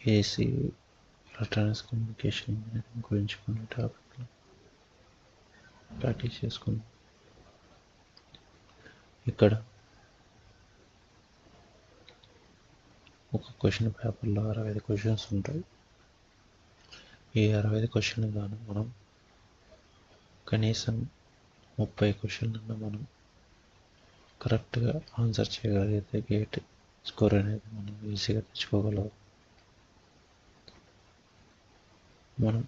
AC electronics communication engineering గురించి కొన్ని టాపిక్లు practice చేసుకుందాం. ఇక్కడ ఒక క్వశ్చన్ పేపర్లో 65 క్వశ్చన్స్ ఉంటాయి. ఈ 65 క్వశ్చన్లు గాను మనం కనీసం 30 క్వశ్చన్లను మనం కరెక్ట్గా ఆన్సర్ చేయగలిగితే గేట్ స్కోర్ అనేది మనం ఈజీగా తెచ్చుకోగలం. మనం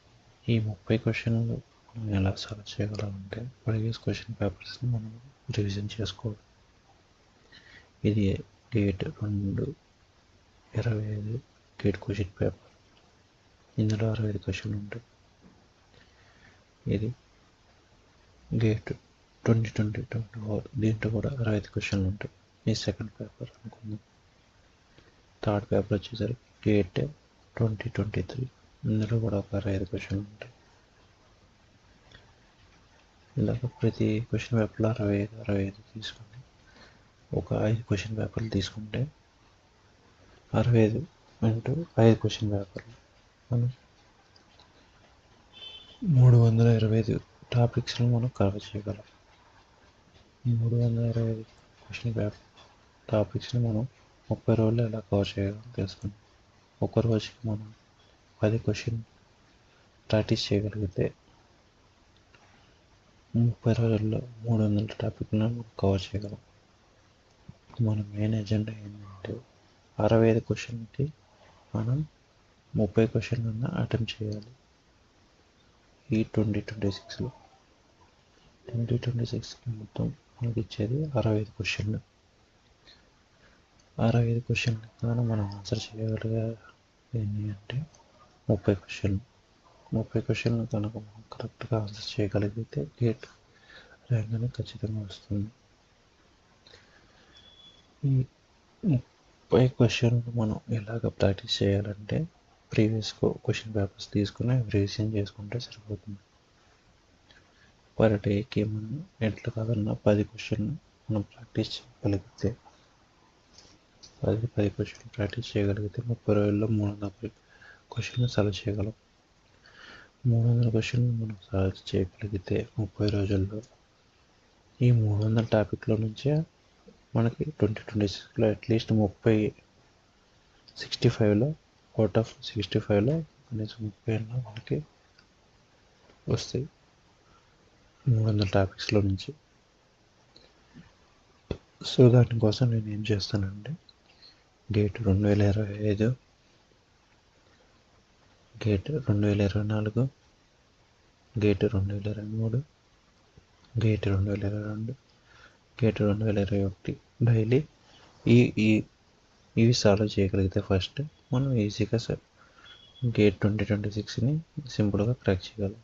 ఈ 30 క్వశ్చన్లు మనం ఎలా సాల్వ్ చేయగలం అంటే ప్రీవియస్ క్వశ్చన్ పేపర్స్ని మనం రివిజన్ చేసుకోవాలి. ఇది గేట్ 2/25 గేట్ క్వశ్చన్ పేపర్. ఇందులో 65 క్వశ్చన్లు ఉంటాయి. ఇది గేట్ 2024 దీంట్లో కూడా 65 క్వశ్చన్లు ఉంటాయి. ఈ సెకండ్ పేపర్ అనుకుందాం. థర్డ్ పేపర్ వచ్చేసరికి గేట్ 2023 ఇందులో కూడా ఒక 65 క్వశ్చన్లు ఉంటాయి. ఇలాగ ప్రతి క్వశ్చన్ పేపర్లో 65 తీసుకుని ఒక 5 క్వశ్చన్ పేపర్లు తీసుకుంటే 65 ఇంటూ 5 క్వశ్చన్ పేపర్లు మనం 325 టాపిక్స్ని మనం కవర్ చేయగలం. 325 క్వశ్చన్ పేపర్ టాపిక్స్ని మనం 30 రోజుల్లో ఎలా కవర్ చేయగలం తెలుసుకుందాం. ఒక రోజుకి మనం 10 క్వశ్చన్ ప్రాక్టీస్ చేయగలిగితే 30 రోజుల్లో 300 టాపిక్లను కవర్ చేయగలం. మన మెయిన్ ఎజెండా ఏంటంటే 65 క్వశ్చన్కి మనం 30 క్వశ్చన్లన్నా అటెంప్ట్ చేయాలి. ఈ 2026లో 2026కి మొత్తం మనకి ఇచ్చేది 65 క్వశ్చన్లు. 65 క్వశ్చన్లు కానీ మనం ఆన్సర్ చేయగలిగే ఏంటి అంటే 30 క్వశ్చన్లు. 30 క్వశ్చన్లు కనుక మనం కరెక్ట్గా ఆన్సర్ చేయగలిగితే గేట్ ర్యాంక్ అనేది ఖచ్చితంగా వస్తుంది. ఈ 30 క్వశ్చన్లు మనం ఎలాగ ప్రాక్టీస్ చేయాలంటే ప్రీవియస్ క్వశ్చన్ పేపర్స్ తీసుకుని రివిజన్ చేసుకుంటే సరిపోతుంది. పర్ డేకి మనం ఎట్లా కాదన్నా 10 క్వశ్చన్లు మనం ప్రాక్టీస్ చేయగలిగితే 10 క్వశ్చన్లు ప్రాక్టీస్ చేయగలిగితే 30 రోజుల్లో 300 క్వశ్చన్లు సాల్వ్ చేయగలం. 300 క్వశ్చన్లు మనం సాల్వ్ చేయగలిగితే 30 రోజుల్లో ఈ 300 టాపిక్లో నుంచే మనకి 2026లో అట్లీస్ట్ 65లో అవుట్ ఆఫ్ 65లో కనీసం 30 అన్నా మనకి వస్తాయి 300 టాపిక్స్లో నుంచి. సో దానికోసం నేను ఏం చేస్తానంటే gate 2025, gate 2024, gate 2023, gate 2022, gate 2021 daily ఇవి సాల్వ్ చేయగలిగితే ఫస్ట్ మనం ఈజీగా గేట్ 2026ని సింపుల్గా క్రాక్ చేయగలం.